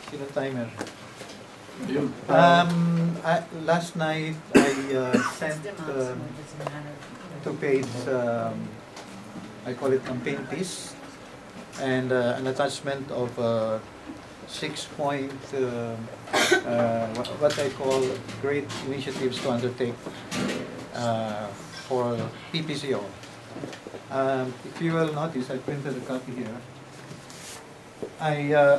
Sino timer? Last night I sent 2 page, I call it campaign piece, and an attachment of 6-point, what I call great initiatives to undertake for PPCO. If you will notice, I printed a copy here. I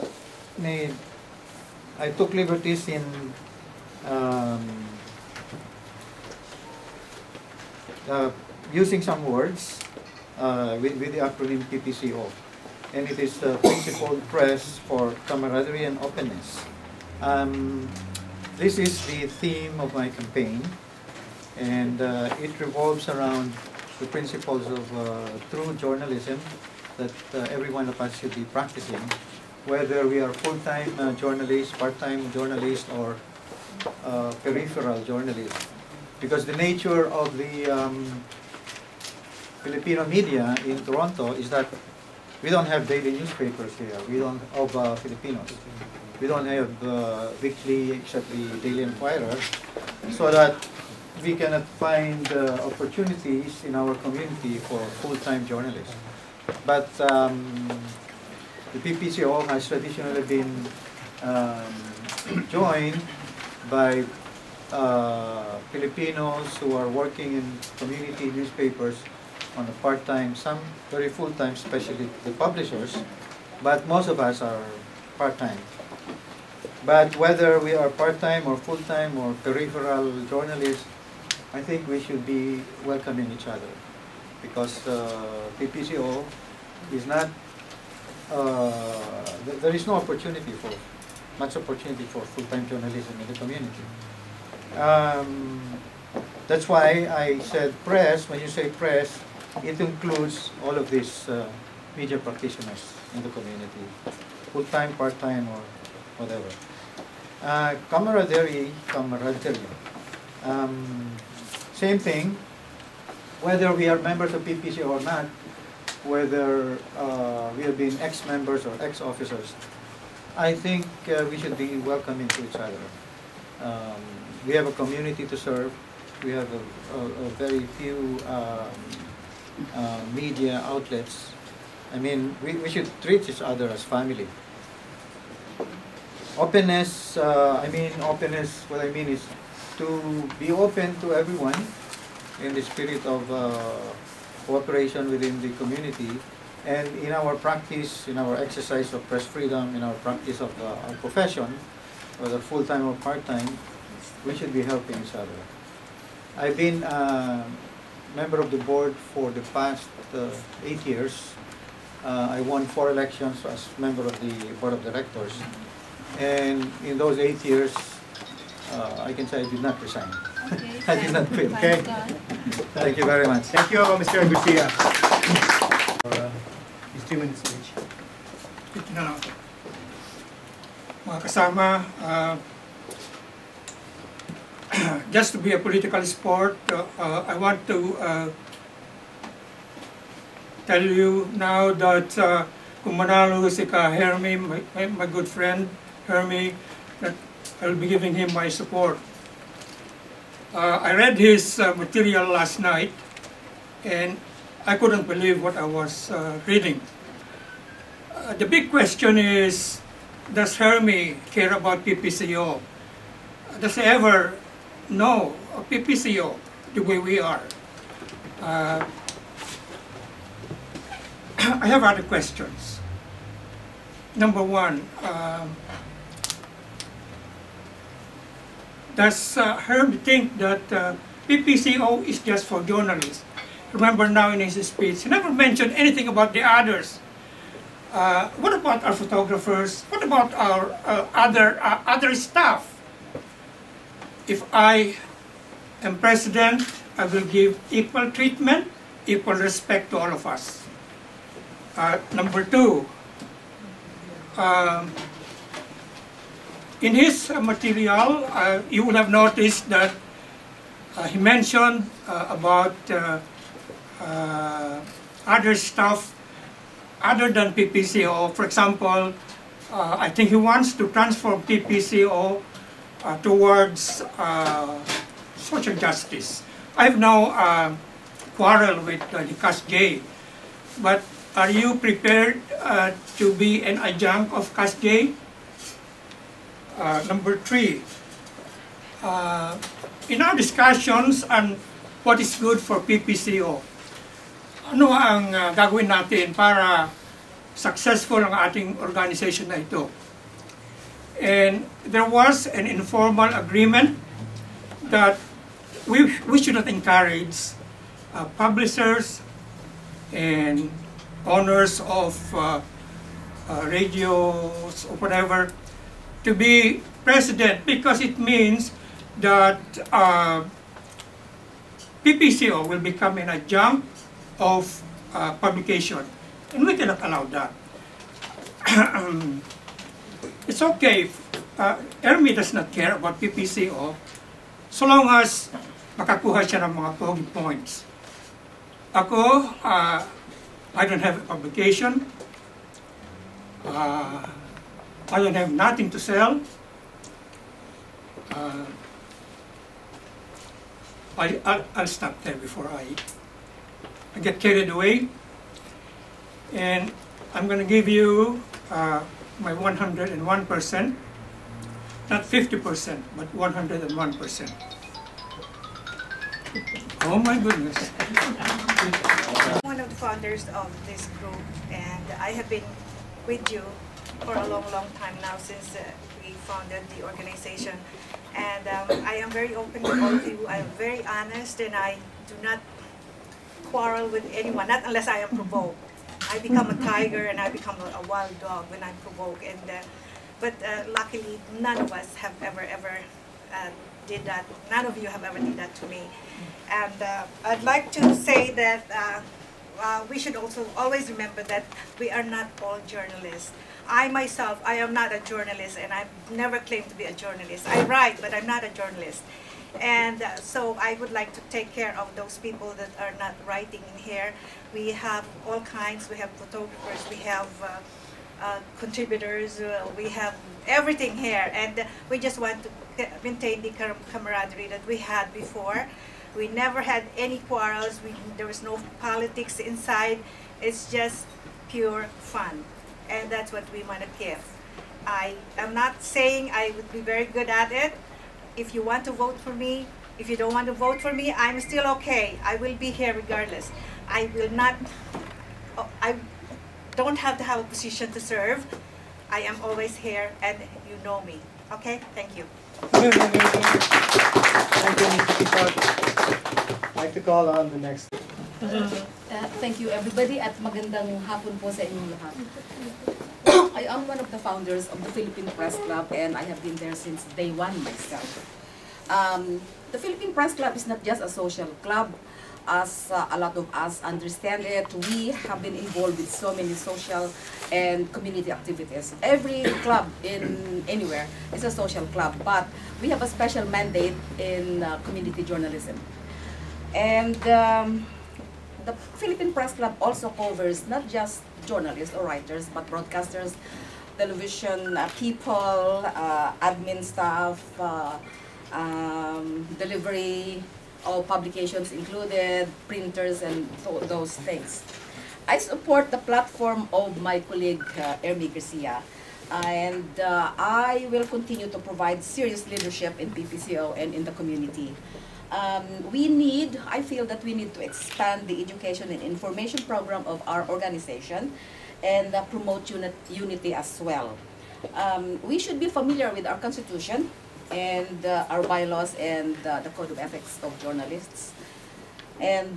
took liberties in using some words with the acronym PPCO, and it is the Principled Press for Camaraderie and Openness. This is the theme of my campaign, and it revolves around the principles of true journalism that every one of us should be practicing, whether we are full-time journalists, part-time journalists, or peripheral journalists. Because the nature of the Filipino media in Toronto is that we don't have daily newspapers here. We don't have Filipinos. We don't have weekly, except the Daily Inquirer, so that we cannot find opportunities in our community for full-time journalists. But the PPCO has traditionally been joined by Filipinos who are working in community newspapers on a part-time, some very full-time, especially the publishers, but most of us are part-time. But whether we are part-time or full-time or peripheral journalists, I think we should be welcoming each other, because PPCO is not, there is no opportunity for, much opportunity for full-time journalism in the community. That's why I said press. When you say press, it includes all of these media practitioners in the community, full-time, part-time, or whatever. Camaraderie. Same thing, whether we are members of PPCO or not, whether we have been ex-members or ex-officers, I think we should be welcoming to each other. We have a community to serve. We have a very few media outlets. I mean, we should treat each other as family. Openness, openness, what I mean is to be open to everyone in the spirit of cooperation within the community, and in our practice, in our exercise of press freedom, in our practice of our profession, whether full-time or part-time, we should be helping each other. I've been a member of the board for the past 8 years. I won 4 elections as member of the board of directors, and in those 8 years, I can say I did not resign. Okay, I did not quit. Okay. Thank you very much. Thank you, Mr. Garcia. For his 2-minute speech. Mga kasama, just to be a political sport, I want to tell you now that kung manalo si Hermie, my good friend Hermie, that I'll be giving him my support. I read his material last night, and I couldn't believe what I was reading. The big question is, does Hermie care about PPCO? Does he ever know PPCO the way we are? I have other questions. Number one, does Hermie think that PPCO is just for journalists? Remember now in his speech, he never mentioned anything about the others. What about our photographers? What about our other staff? If I am president, I will give equal treatment, equal respect to all of us. Number two, in his material, you will have noticed that he mentioned about other stuff other than PPCO. For example, I think he wants to transform PPCO towards social justice. I've now quarreled with the CASJ, but are you prepared to be an adjunct of CASJ? Number 3, in our discussions on what is good for PPCO, ano ang gagawin natin para successful ang ating organization na ito? And there was an informal agreement that we should not encourage publishers and owners of radios or whatever to be president, because it means that PPCO will become an adjunct of publication, and we cannot allow that. It's okay if Hermie does not care about PPCO so long as makakuha siya ng mga pogi points. Ako, I don't have a publication. I don't have nothing to sell. I'll stop there before I get carried away. And I'm going to give you my 101%, not 50%, but 101%. Oh my goodness. One of the founders of this group, and I have been with you for a long, long time now since we founded the organization. And I am very open with all of you. I am very honest, and I do not quarrel with anyone, not unless I am provoked. I become a tiger and I become a wild dog when I'm provoked. And but luckily, none of us have ever did that. None of you have ever did that to me. And I'd like to say that we should also always remember that we are not all journalists. I myself, I am not a journalist, and I've never claimed to be a journalist. I write, but I'm not a journalist. And so I would like to take care of those people that are not writing in here. We have all kinds. We have photographers, we have contributors, we have everything here. And we just want to maintain the camaraderie that we had before. We never had any quarrels. There was no politics inside. It's just pure fun. And that's what we want to give. I am not saying I would be very good at it. If you want to vote for me, if you don't want to vote for me, I'm still okay. I will be here regardless. I will not, I don't have to have a position to serve. I am always here, and you know me. Okay? Thank you. Thank you, Mr. Cusipag. I'd like to call on the next. Thank you everybody at magandang hapon po sa inyong lahat. I am one of the founders of the Philippine Press Club, and I have been there since day one myself. The Philippine Press Club is not just a social club, as a lot of us understand it. We have been involved with so many social and community activities. Every club in anywhere is a social club, but we have a special mandate in community journalism. And the Philippine Press Club also covers not just journalists or writers, but broadcasters, television people, admin staff, delivery, all publications included, printers, and those things. I support the platform of my colleague Hermie Garcia, and I will continue to provide serious leadership in PPCO and in the community. I feel that we need to expand the education and information program of our organization and promote unity as well. We should be familiar with our constitution and our bylaws and the code of ethics of journalists. And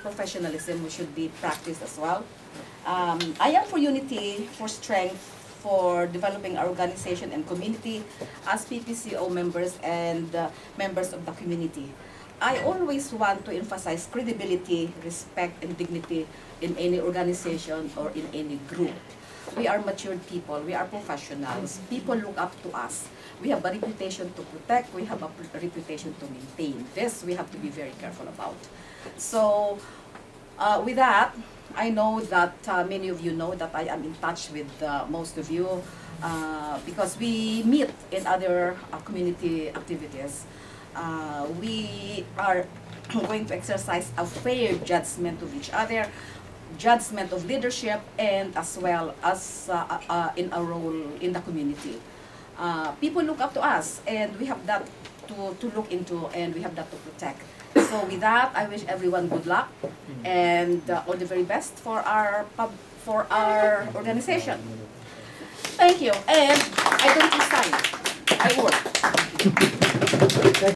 professionalism should be practiced as well. I am for unity, for strength, for developing our organization and community as PPCO members and members of the community. I always want to emphasize credibility, respect, and dignity in any organization or in any group. We are matured people, we are professionals, people look up to us. We have a reputation to protect, we have a reputation to maintain. This we have to be very careful about. So with that, I know that many of you know that I am in touch with most of you because we meet in other community activities. We are going to exercise a fair judgment of each other, judgment of leadership, and as well as in a role in the community. People look up to us, and we have that to look into, and we have that to protect. So with that, I wish everyone good luck and all the very best for our organization. Thank you, and I don't resign. I work.